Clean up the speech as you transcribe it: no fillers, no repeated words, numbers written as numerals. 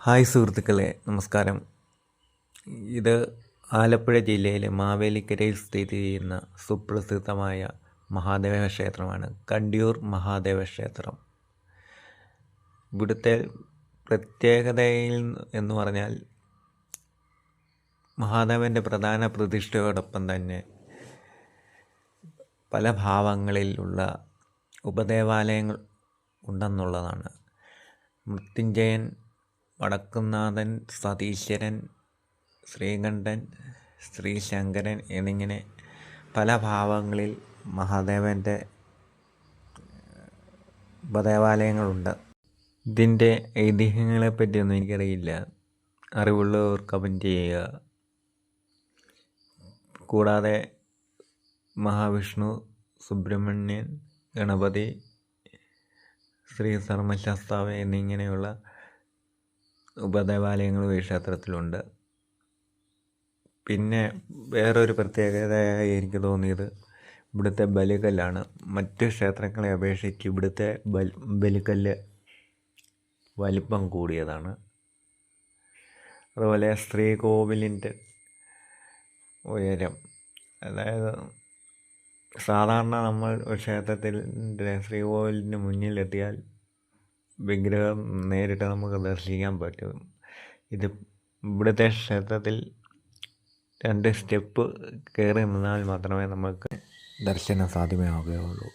Hi സുഹൃത്തുക്കളെ, നമസ്കാരം. ഇത് ആലപ്പുഴ ജില്ലയിലെ മാവേലിക്കരയിൽ സ്ഥിതി ചെയ്യുന്ന സുപ്രസിദ്ധമായ മഹാദേവ ക്ഷേത്രമാണ് കണ്ടിയൂർ മഹാദേവ ക്ഷേത്രം. ഇവിടുത്തെ പ്രത്യേകതയിൽ എന്ന് പറഞ്ഞാൽ മഹാദേവൻ്റെ പ്രധാന പ്രതിഷ്ഠയോടൊപ്പം തന്നെ പല ഭാവങ്ങളിലുള്ള ഉപദേവാലയങ്ങൾ ഉണ്ടെന്നുള്ളതാണ്. മൃത്യുഞ്ജയൻ, വടക്കുംനാഥൻ, സതീശ്വരൻ, ശ്രീകണ്ഠൻ, ശ്രീശങ്കരൻ എന്നിങ്ങനെ പല ഭാവങ്ങളിൽ മഹാദേവൻ്റെ ഉപദേവാലയങ്ങളുണ്ട്. ഇതിൻ്റെ ഐതിഹ്യങ്ങളെപ്പറ്റിയൊന്നും എനിക്കറിയില്ല. അറിവുള്ളവർ കമൻറ്റ് ചെയ്യുക. കൂടാതെ മഹാവിഷ്ണു, സുബ്രഹ്മണ്യൻ, ഗണപതി, ശ്രീ ധർമ്മശാസ്താവ് എന്നിങ്ങനെയുള്ള ഉപദേവാലയങ്ങളും ഈ ക്ഷേത്രത്തിലുണ്ട്. പിന്നെ വേറൊരു പ്രത്യേകതയായി എനിക്ക് തോന്നിയത് ഇവിടുത്തെ ബലികല്ലാണ്. മറ്റ് ക്ഷേത്രങ്ങളെ അപേക്ഷിച്ച് ഇവിടുത്തെ ബലികല്ല് വലിപ്പം കൂടിയതാണ്. അതുപോലെ ശ്രീകോവിലിൻ്റെ ഉയരം, അതായത് സാധാരണ നമ്മൾ ക്ഷേത്രത്തിൻ്റെ ശ്രീകോവിലിന് മുന്നിലെത്തിയാൽ വിഗ്രഹം നേരിട്ട് നമുക്ക് ദർശിക്കാൻ പറ്റും. ഇവിടുത്തെ ക്ഷേത്രത്തിൽ 2 സ്റ്റെപ്പ് കയറി നിന്നാൽ മാത്രമേ നമുക്ക് ദർശനം സാധ്യമാവുകയുള്ളൂ.